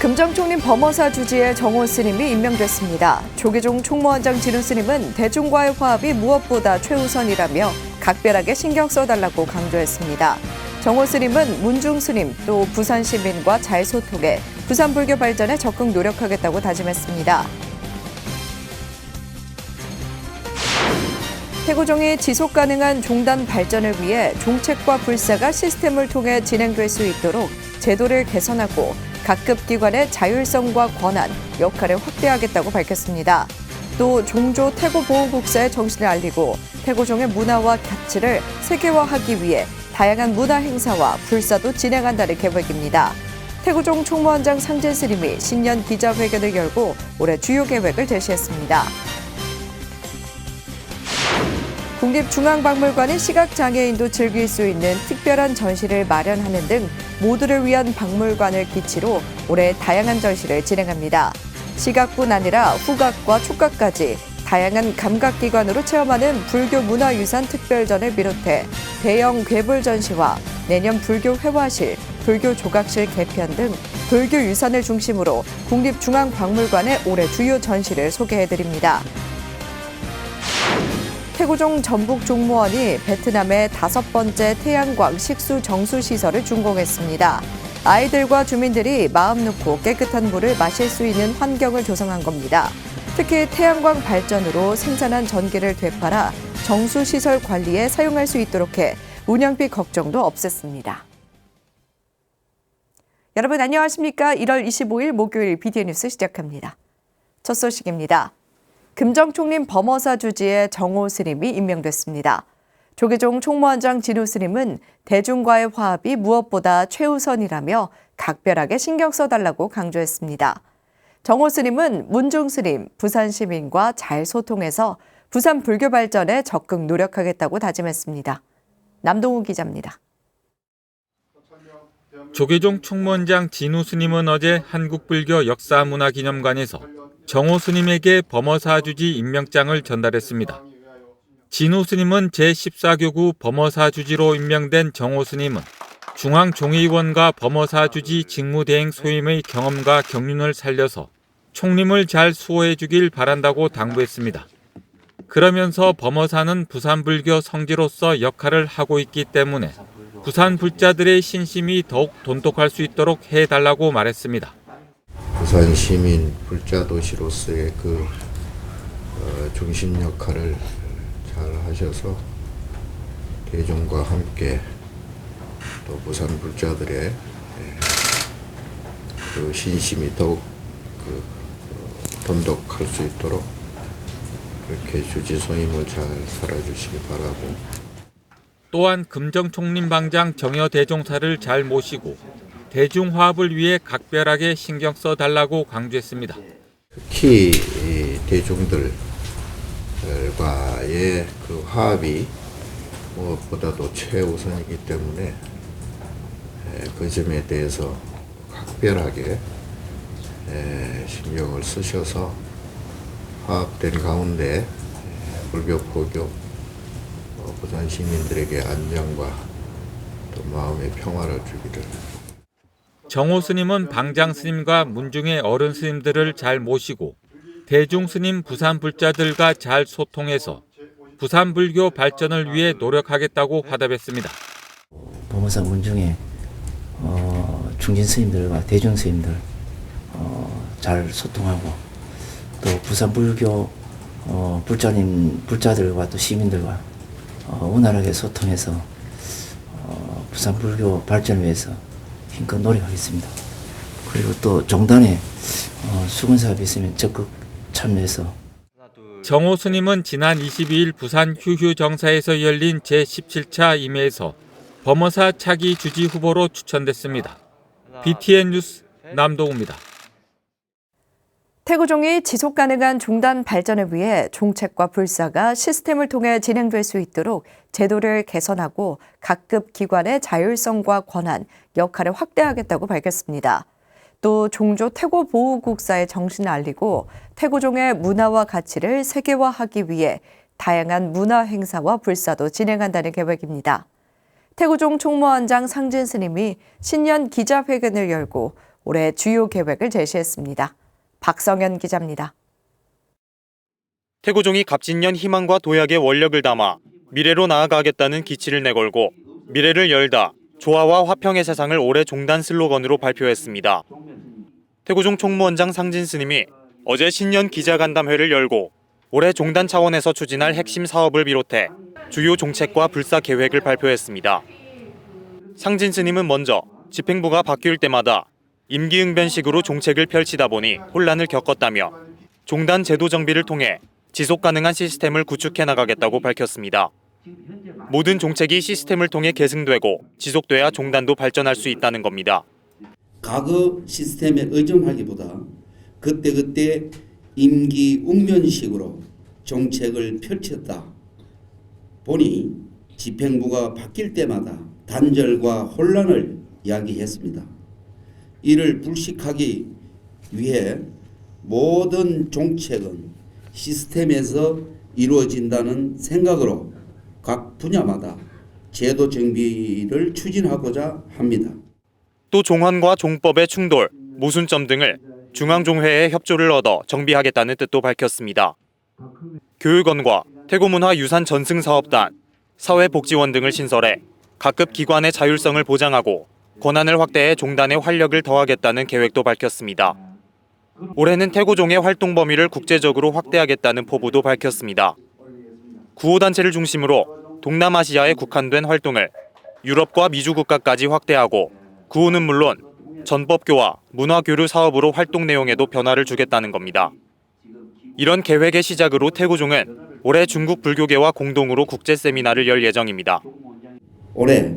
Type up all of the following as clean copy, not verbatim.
금정 총림 범어사 주지의 정호 스님이 임명됐습니다. 조계종 총무원장 진우 스님은 대중과의 화합이 무엇보다 최우선이라며 각별하게 신경 써달라고 강조했습니다. 정호 스님은 문중 스님 또 부산 시민과 잘 소통해 부산 불교 발전에 적극 노력하겠다고 다짐했습니다. 태고종이 지속 가능한 종단 발전을 위해 종책과 불사가 시스템을 통해 진행될 수 있도록 제도를 개선하고 각급 기관의 자율성과 권한, 역할을 확대하겠다고 밝혔습니다. 또 종조 태고보호국사의 정신을 알리고 태고종의 문화와 가치를 세계화하기 위해 다양한 문화 행사와 불사도 진행한다는 계획입니다. 태고종 총무원장 상진 스님이 신년 기자회견을 열고 올해 주요 계획을 제시했습니다. 국립중앙박물관이 시각장애인도 즐길 수 있는 특별한 전시를 마련하는 등 모두를 위한 박물관을 기치로 올해 다양한 전시를 진행합니다. 시각뿐 아니라 후각과 촉각까지 다양한 감각기관으로 체험하는 불교 문화유산 특별전을 비롯해 대형 괴물 전시와 내년 불교 회화실, 불교 조각실 개편 등 불교 유산을 중심으로 국립중앙박물관의 올해 주요 전시를 소개해드립니다. 태고종 전북종무원이 베트남의 5번째 태양광 식수 정수 시설을 준공했습니다. 아이들과 주민들이 마음 놓고 깨끗한 물을 마실 수 있는 환경을 조성한 겁니다. 특히 태양광 발전으로 생산한 전기를 되팔아 정수 시설 관리에 사용할 수 있도록 해 운영비 걱정도 없앴습니다. 여러분 안녕하십니까? 1월 25일 목요일 BDN 뉴스 시작합니다. 첫 소식입니다. 금정 총림 범어사 주지의 정호 스님이 임명됐습니다. 조계종 총무원장 진우 스님은 대중과의 화합이 무엇보다 최우선이라며 각별하게 신경 써달라고 강조했습니다. 정호 스님은 문중 스님, 부산 시민과 잘 소통해서 부산 불교 발전에 적극 노력하겠다고 다짐했습니다. 남동우 기자입니다. 조계종 총무원장 진우 스님은 어제 한국불교 역사문화기념관에서 정호 스님에게 범어사주지 임명장을 전달했습니다. 진우 스님은 제14교구 범어사주지로 임명된 정호 스님은 중앙종의원과 범어사주지 직무대행 소임의 경험과 경륜을 살려서 총림을 잘 수호해 주길 바란다고 당부했습니다. 그러면서 범어사는 부산불교 성지로서 역할을 하고 있기 때문에 부산 불자들의 신심이 더욱 돈독할 수 있도록 해달라고 말했습니다. 부산 시민 불자 도시로서의 중심 역할을 잘 하셔서 대중과 함께 또 부산 불자들의 그 신심이 더욱 돈독할 수 있도록 그렇게 주지소임을 잘 살아주시기 바라고. 또한 금정 총림 방장 정여 대종사를 잘 모시고 대중화합을 위해 각별하게 신경 써달라고 강조했습니다. 특히 대중들과의 그 화합이 무엇보다도 최우선이기 때문에 그 점에 대해서 각별하게 신경을 쓰셔서 화합된 가운데 불교 포교 부산 시민들에게 안정과 또 마음의 평화를 주기를. 정호 스님은 방장 스님과 문중의 어른 스님들을 잘 모시고 대중 스님 부산 불자들과 잘 소통해서 부산 불교 발전을 위해 노력하겠다고 화답했습니다. 범어사 문중의 중진 스님들과 대중 스님들 잘 소통하고 또 부산 불교 불자들과 또 시민들과 원활하게 소통해서 부산 불교 발전을 위해서 힘껏 노력하겠습니다. 그리고 또 종단에 수건 사업이 있으면 적극 참여해서. 정호 스님은 지난 22일 부산 휴휴정사에서 열린 제17차 임회에서 범어사 차기 주지 후보로 추천됐습니다. BTN 뉴스 남동우입니다. 태고종이 지속 가능한 종단 발전을 위해 종책과 불사가 시스템을 통해 진행될 수 있도록 제도를 개선하고 각급 기관의 자율성과 권한, 역할을 확대하겠다고 밝혔습니다. 또 종조 태고보호국사의 정신을 알리고 태고종의 문화와 가치를 세계화하기 위해 다양한 문화 행사와 불사도 진행한다는 계획입니다. 태고종 총무원장 상진 스님이 신년 기자회견을 열고 올해 주요 계획을 제시했습니다. 박성현 기자입니다. 태고종이 갑진년 희망과 도약의 원력을 담아 미래로 나아가겠다는 기치를 내걸고 미래를 열다, 조화와 화평의 세상을 올해 종단 슬로건으로 발표했습니다. 태고종 총무원장 상진 스님이 어제 신년 기자간담회를 열고 올해 종단 차원에서 추진할 핵심 사업을 비롯해 주요 정책과 불사 계획을 발표했습니다. 상진 스님은 먼저 집행부가 바뀔 때마다 임기응변식으로 정책을 펼치다 보니 혼란을 겪었다며 종단 제도 정비를 통해 지속 가능한 시스템을 구축해 나가겠다고 밝혔습니다. 모든 정책이 시스템을 통해 계승되고 지속돼야 종단도 발전할 수 있다는 겁니다. 과거 시스템에 의존하기보다 그때그때 임기응변식으로 정책을 펼쳤다 보니 집행부가 바뀔 때마다 단절과 혼란을 야기했습니다. 이를 불식하기 위해 모든 정책은 시스템에서 이루어진다는 생각으로 각 분야마다 제도 정비를 추진하고자 합니다. 또 종헌과 종법의 충돌, 모순점 등을 중앙종회의 협조를 얻어 정비하겠다는 뜻도 밝혔습니다. 교육원과 태고문화유산 전승사업단, 사회복지원 등을 신설해 각급 기관의 자율성을 보장하고 권한을 확대해 종단의 활력을 더하겠다는 계획도 밝혔습니다. 올해는 태고종의 활동 범위를 국제적으로 확대하겠다는 포부도 밝혔습니다. 구호단체를 중심으로 동남아시아에 국한된 활동을 유럽과 미주 국가까지 확대하고 구호는 물론 전법교화, 문화교류 사업으로 활동 내용에도 변화를 주겠다는 겁니다. 이런 계획의 시작으로 태고종은 올해 중국 불교계와 공동으로 국제 세미나를 열 예정입니다. 올해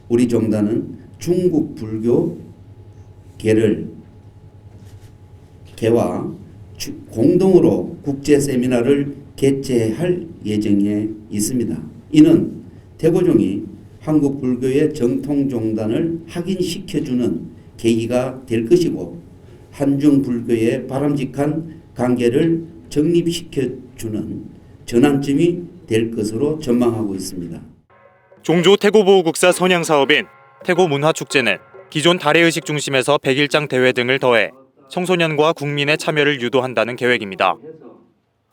우리 종단은 중국 불교계를 개와 공동으로 국제 세미나를 개최할 예정에 있습니다. 이는 태고종이 한국 불교의 정통 종단을 확인시켜주는 계기가 될 것이고 한중 불교의 바람직한 관계를 정립시켜주는 전환점이 될 것으로 전망하고 있습니다. 종조 태고보호국사 선양사업인 태고문화축제는 기존 달해의식 중심에서 백일장 대회 등을 더해 청소년과 국민의 참여를 유도한다는 계획입니다.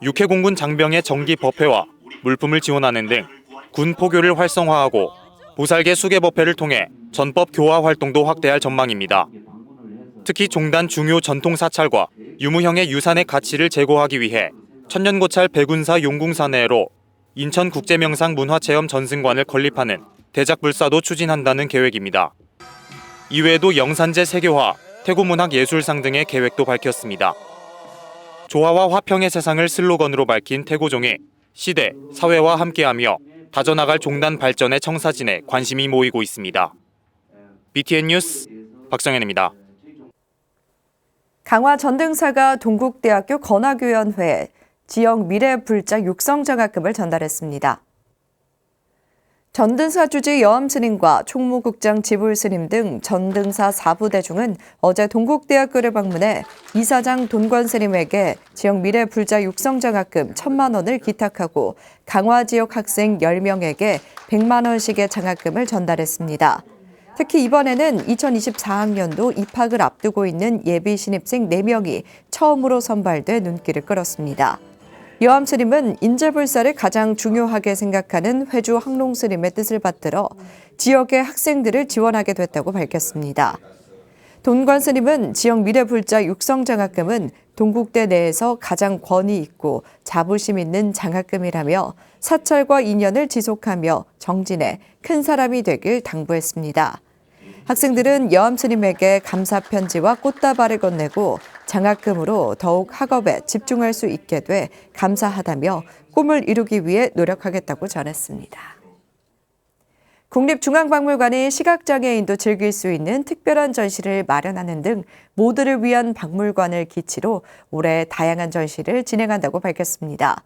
육해공군 장병의 정기 법회와 물품을 지원하는 등 군 포교를 활성화하고 보살계 수계법회를 통해 전법 교화 활동도 확대할 전망입니다. 특히 종단 중요 전통 사찰과 유무형의 유산의 가치를 제고하기 위해 천년고찰 백운사 용궁사내로 인천국제명상 문화체험 전승관을 건립하는 대작불사도 추진한다는 계획입니다. 이외에도 영산제 세계화, 태고문학예술상 등의 계획도 밝혔습니다. 조화와 화평의 세상을 슬로건으로 밝힌 태고종이 시대, 사회와 함께하며 다져나갈 종단 발전의 청사진에 관심이 모이고 있습니다. BTN 뉴스 박성현입니다. 강화 전등사가 동국대학교 건학위원회에 지역 미래불자 육성장학금을 전달했습니다. 전등사 주지 여암스님과 총무국장 지불스님 등 전등사 4부대중은 어제 동국대학교를 방문해 이사장 돈권스님에게 지역 미래불자 육성장학금 1,000만 원을 기탁하고 강화 지역 학생 10명에게 100만 원씩의 장학금을 전달했습니다. 특히 이번에는 2024학년도 입학을 앞두고 있는 예비 신입생 4명이 처음으로 선발돼 눈길을 끌었습니다. 여암스님은 인재불사를 가장 중요하게 생각하는 회주 항롱스님의 뜻을 받들어 지역의 학생들을 지원하게 됐다고 밝혔습니다. 돈관스님은 지역 미래불자 육성장학금은 동국대 내에서 가장 권위 있고 자부심 있는 장학금이라며 사찰과 인연을 지속하며 정진해 큰 사람이 되길 당부했습니다. 학생들은 여암스님에게 감사 편지와 꽃다발을 건네고 장학금으로 더욱 학업에 집중할 수 있게 돼 감사하다며 꿈을 이루기 위해 노력하겠다고 전했습니다. 국립중앙박물관이 시각장애인도 즐길 수 있는 특별한 전시를 마련하는 등 모두를 위한 박물관을 기치로 올해 다양한 전시를 진행한다고 밝혔습니다.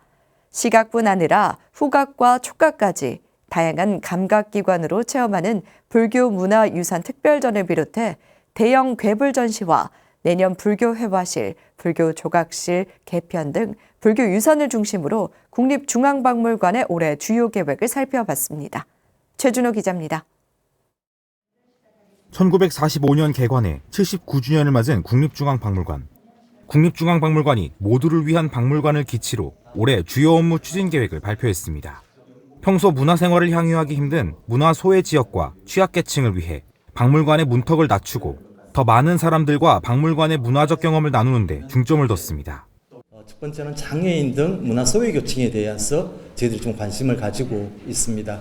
시각뿐 아니라 후각과 촉각까지 다양한 감각기관으로 체험하는 불교 문화유산 특별전을 비롯해 대형 괴불 전시와 내년 불교 회화실, 불교 조각실 개편 등 불교 유산을 중심으로 국립중앙박물관의 올해 주요 계획을 살펴봤습니다. 최준호 기자입니다. 1945년 개관해 79주년을 맞은 국립중앙박물관. 국립중앙박물관이 모두를 위한 박물관을 기치로 올해 주요 업무 추진 계획을 발표했습니다. 평소 문화생활을 향유하기 힘든 문화 소외 지역과 취약계층을 위해 박물관의 문턱을 낮추고 더 많은 사람들과 박물관의 문화적 경험을 나누는 데 중점을 뒀습니다. 첫 번째는 장애인 등 문화 소외 계층에 대해서 저희들이 좀 관심을 가지고 있습니다.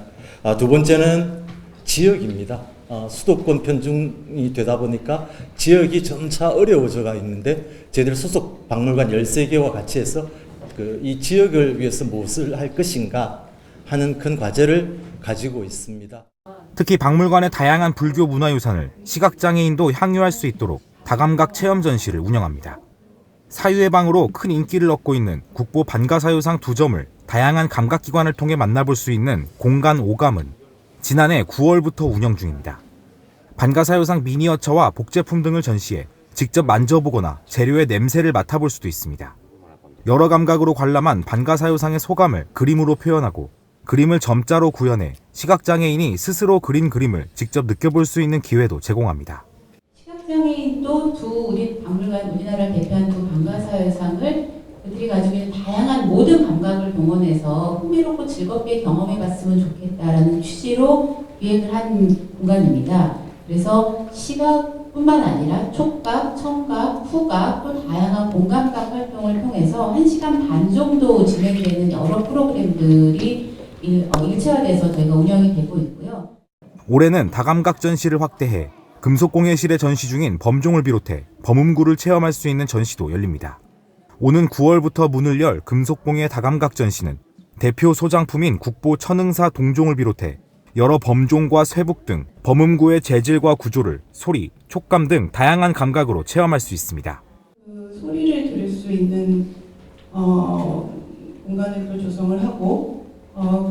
두 번째는 지역입니다. 수도권 편중이 되다 보니까 지역이 점차 어려워져가 있는데 저희들 소속 박물관 13개와 같이 해서 이 지역을 위해서 무엇을 할 것인가 하는 큰 과제를 가지고 있습니다. 특히 박물관의 다양한 불교 문화유산을 시각장애인도 향유할 수 있도록 다감각 체험 전시를 운영합니다. 사유의 방으로 큰 인기를 얻고 있는 국보 반가사유상 2점을 다양한 감각기관을 통해 만나볼 수 있는 공간 오감은 지난해 9월부터 운영 중입니다. 반가사유상 미니어처와 복제품 등을 전시해 직접 만져보거나 재료의 냄새를 맡아볼 수도 있습니다. 여러 감각으로 관람한 반가사유상의 소감을 그림으로 표현하고 그림을 점자로 구현해 시각장애인이 스스로 그린 그림을 직접 느껴볼 수 있는 기회도 제공합니다. 시각장애인도 우리 박물관, 우리나라를 대표한 두 반가사유상을 그들이 가지고 있는 다양한 모든 감각을 동원해서 흥미롭고 즐겁게 경험해봤으면 좋겠다라는 취지로 기획을 한 공간입니다. 그래서 시각뿐만 아니라 촉각, 청각, 후각 또 다양한 공감각 활동을 통해서 1시간 반 정도 진행되는 여러 프로그램들이 일체화돼서 저희가 운영이 되고 있고요. 올해는 다감각 전시를 확대해 금속공예실에 전시 중인 범종을 비롯해 범음구를 체험할 수 있는 전시도 열립니다. 오는 9월부터 문을 열 금속공예 다감각 전시는 대표 소장품인 국보 천응사 동종을 비롯해 여러 범종과 쇠북 등 범음구의 재질과 구조를 소리, 촉감 등 다양한 감각으로 체험할 수 있습니다. 소리를 들을 수 있는 공간을 또 조성을 하고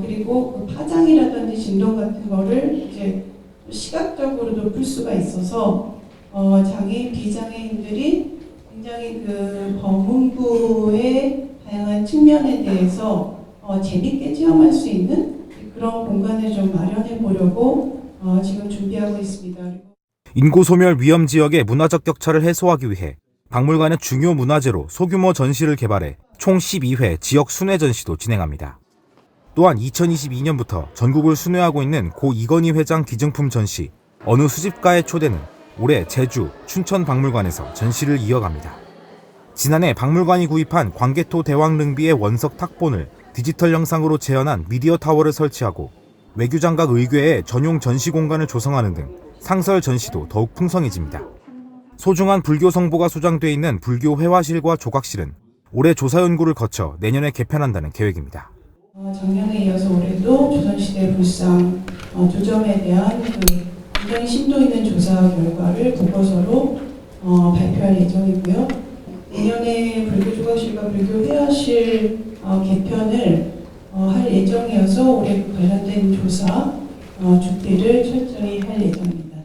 그리고 그 파장이라든지 진동 같은 거를 이제 시각적으로도 풀 수가 있어서 장애인, 비장애인들이 굉장히 그 범음구의 다양한 측면에 대해서 재밌게 체험할 수 있는 그런 공간을 좀 마련해 보려고 지금 준비하고 있습니다. 인구소멸 위험 지역의 문화적 격차를 해소하기 위해 박물관의 중요 문화재로 소규모 전시를 개발해 총 12회 지역 순회 전시도 진행합니다. 또한 2022년부터 전국을 순회하고 있는 고 이건희 회장 기증품 전시 어느 수집가의 초대는 올해 제주, 춘천 박물관에서 전시를 이어갑니다. 지난해 박물관이 구입한 광개토 대왕릉비의 원석 탁본을 디지털 영상으로 재현한 미디어 타워를 설치하고 외교장각 의궤에 전용 전시 공간을 조성하는 등 상설 전시도 더욱 풍성해집니다. 소중한 불교 성보가 소장돼 있는 불교 회화실과 조각실은 올해 조사 연구를 거쳐 내년에 개편한다는 계획입니다. 작년에 이어서 올해도 조선시대 불상 2점에 대한 굉장히 심도 있는 조사 결과를 보고서로 발표할 예정이고요. 내년에 불교 조각실과 불교 회화실 개편을 할 예정이어서 올해 관련된 조사 준비를 철저히 할 예정입니다.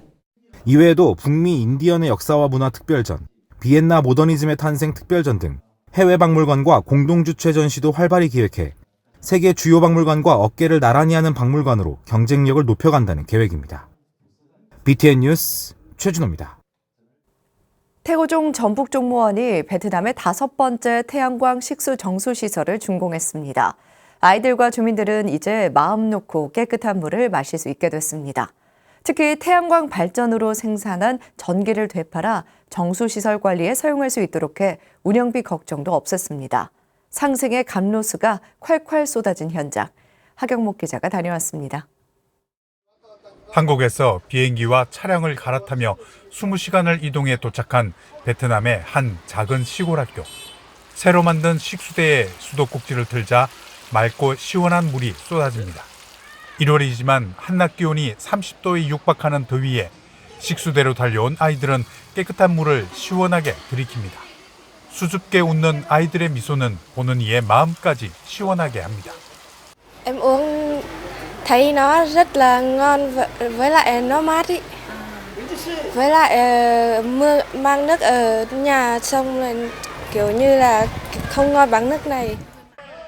이외에도 북미 인디언의 역사와 문화 특별전, 비엔나 모더니즘의 탄생 특별전 등 해외 박물관과 공동 주최 전시도 활발히 기획해 세계 주요 박물관과 어깨를 나란히 하는 박물관으로 경쟁력을 높여간다는 계획입니다. BTN 뉴스 최준호입니다. 태고종 전북종무원이 베트남의 5번째 태양광 식수 정수 시설을 준공했습니다. 아이들과 주민들은 이제 마음 놓고 깨끗한 물을 마실 수 있게 됐습니다. 특히 태양광 발전으로 생산한 전기를 되팔아 정수시설 관리에 사용할 수 있도록 해 운영비 걱정도 없었습니다. 상승의 감로수가 콸콸 쏟아진 현장. 하경목 기자가 다녀왔습니다. 한국에서 비행기와 차량을 갈아타며 20시간을 이동해 도착한 베트남의 한 작은 시골 학교. 새로 만든 식수대에 수도꼭지를 틀자 맑고 시원한 물이 쏟아집니다. 1월이지만 한낮 기온이 30도에 육박하는 더위에 식수대로 달려온 아이들은 깨끗한 물을 시원하게 들이킵니다. 수줍게 웃는 아이들의 미소는 보는 이의 마음까지 시원하게 합니다. Em uống thấy nó rất là ngon với lại nó mát ý. Với lại mưa mang nước ở nhà xong rồi kiểu như là không ngon bằng nước này.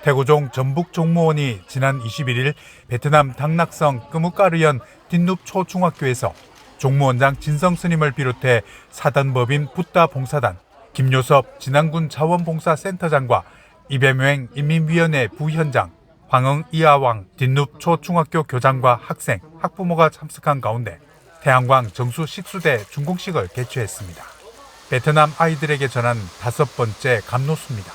태고종 전북종무원이 지난 21일 베트남 당락성 끄무까르현 딘눕 초중학교에서 종무원장 진성 스님을 비롯해 사단법인 붓다 봉사단, 김요섭 진안군 자원봉사센터장과 이배묘행 인민위원회 부위원장, 황흥 이하왕 딘눕 초중학교 교장과 학생, 학부모가 참석한 가운데 태양광 정수 식수대 준공식을 개최했습니다. 베트남 아이들에게 전한 5번째 감노수입니다.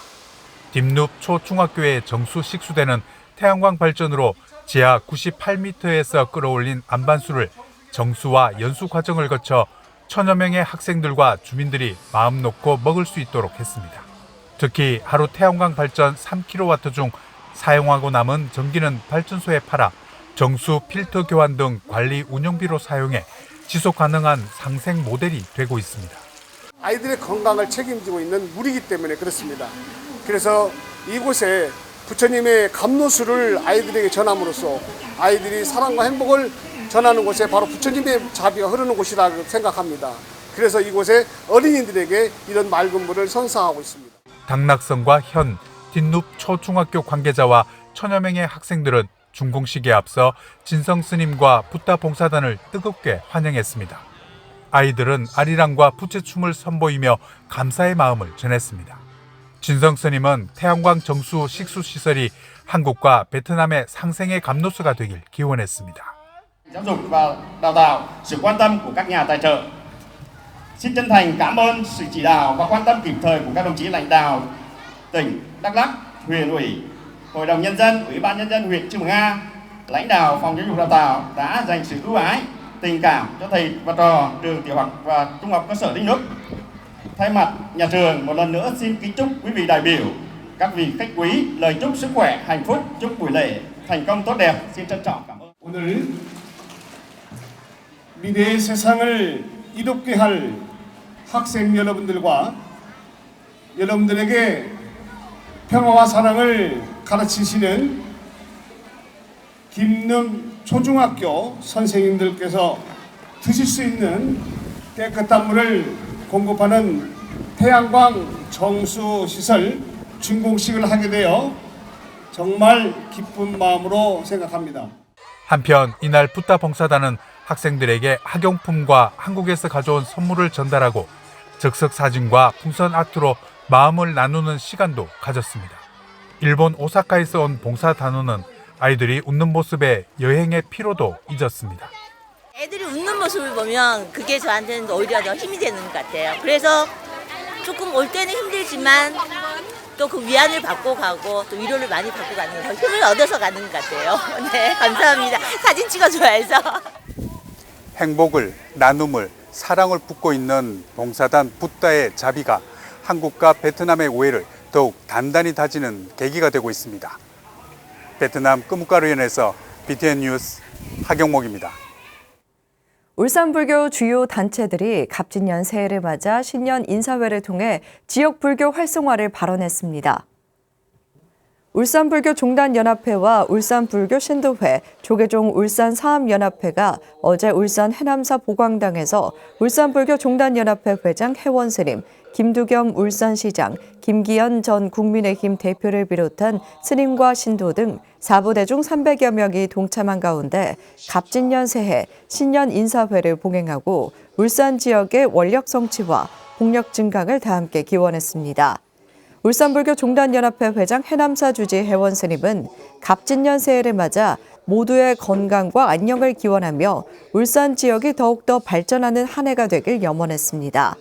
딘눕 초중학교의 정수 식수대는 태양광 발전으로 지하 98m에서 끌어올린 안반수를 정수와 연수 과정을 거쳐 1000여 명의 학생들과 주민들이 마음 놓고 먹을 수 있도록 했습니다. 특히 하루 태양광 발전 3kW 중 사용하고 남은 전기는 발전소에 팔아 정수 필터 교환 등 관리 운영비로 사용해 지속 가능한 상생 모델이 되고 있습니다. 아이들의 건강을 책임지고 있는 물이기 때문에 그렇습니다. 그래서 이곳에 부처님의 감노수를 아이들에게 전함으로써 아이들이 사랑과 행복을 전하는 곳에 바로 부처님의 자비가 흐르는 곳이라고 생각합니다. 그래서 이곳에 어린이들에게 이런 맑은 물을 선사하고 있습니다. 당락성과 현, 딘눕 초중학교 관계자와 1000여 명의 학생들은 준공식에 앞서 진성 스님과 붓다 봉사단을 뜨겁게 환영했습니다. 아이들은 아리랑과 부채춤을 선보이며 감사의 마음을 전했습니다. 진성 스님은 태양광 정수 식수 시설이 한국과 베트남의 상생의 감노수가 되길 기원했습니다. Giáo dục và đào tạo, sự quan tâm của các nhà tài trợ. Xin chân thành cảm ơn sự chỉ đạo và quan tâm kịp thời của các đồng chí lãnh đạo tỉnh Đắk Lắk, huyện ủy, Hội đồng Nhân dân, Ủy ban Nhân dân huyện Chư Mờ Nga, lãnh đạo phòng giáo dục đào tạo đã dành sự ưu ái, tình cảm cho thầy và trò trường tiểu học và trung học cơ sở Đinh Núp. Thay mặt nhà trường một lần nữa xin kính chúc quý vị đại biểu, các vị khách quý lời chúc sức khỏe, hạnh phúc, chúc buổi lễ thành công tốt đẹp. Xin trân trọng cảm ơn. 오늘 미래의 세상을 이롭게 할 학생 여러분들과 여러분들에게 평화와 사랑을 가르치시는 김능 초중학교 선생님들께서 드실 수 있는 깨끗한 물을 공급하는 태양광 정수 시설 준공식을 하게 되어 정말 기쁜 마음으로 생각합니다. 한편 이날 붓다 봉사단은 학생들에게 학용품과 한국에서 가져온 선물을 전달하고 즉석 사진과 풍선 아트로 마음을 나누는 시간도 가졌습니다. 일본 오사카에서 온 봉사단원은 아이들이 웃는 모습에 여행의 피로도 잊었습니다. 애들이 웃는 모습을 보면 그게 저한테는 오히려 더 힘이 되는 것 같아요. 그래서 조금 올 때는 힘들지만 또 그 위안을 받고 가고 또 위로를 많이 받고 가는 더 힘을 얻어서 가는 것 같아요. 네, 감사합니다. 사진 찍어줘야 해서. 행복을, 나눔을, 사랑을 붓고 있는 봉사단 붓다의 자비가 한국과 베트남의 우애를 더욱 단단히 다지는 계기가 되고 있습니다. 베트남 끄뭇가루연에서 BTN 뉴스 하경목입니다. 울산불교 주요 단체들이 갑진년 새해를 맞아 신년 인사회를 통해 지역 불교 활성화를 발언했습니다. 울산불교 종단연합회와 울산불교 신도회, 조계종 울산사암연합회가 어제 울산 해남사 보광당에서 울산불교 종단연합회 회장 혜원스님, 김두겸 울산시장, 김기현 전 국민의힘 대표를 비롯한 스님과 신도 등 4부대 중 300여 명이 동참한 가운데 갑진년 새해 신년 인사회를 봉행하고 울산 지역의 원력 성취와 복력 증강을 다 함께 기원했습니다. 울산불교 종단연합회 회장 해남사 주지 혜원스님은 갑진년 새해를 맞아 모두의 건강과 안녕을 기원하며 울산 지역이 더욱더 발전하는 한 해가 되길 염원했습니다.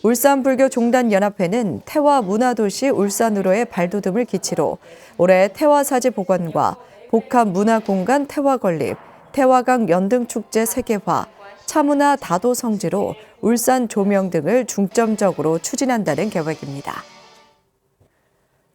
울산불교 종단연합회는 태화 문화도시 울산으로의 발돋움을 기치로 올해 태화사지 복원과 복합문화공간 태화건립, 태화강 연등축제 세계화, 차문화 다도 성지로 울산 조명 등을 중점적으로 추진한다는 계획입니다.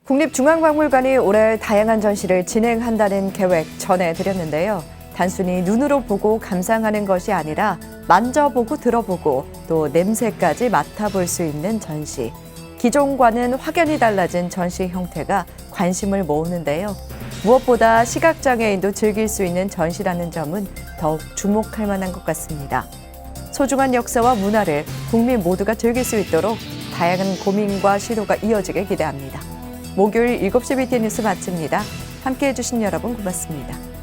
국립중앙박물관이 올해 다양한 전시를 진행한다는 계획 전해드렸는데요. 단순히 눈으로 보고 감상하는 것이 아니라 만져보고 들어보고 또 냄새까지 맡아볼 수 있는 전시. 기존과는 확연히 달라진 전시 형태가 관심을 모으는데요. 무엇보다 시각장애인도 즐길 수 있는 전시라는 점은 더욱 주목할 만한 것 같습니다. 소중한 역사와 문화를 국민 모두가 즐길 수 있도록 다양한 고민과 시도가 이어지길 기대합니다. 목요일 7시 BTN 뉴스 마칩니다. 함께해 주신 여러분 고맙습니다.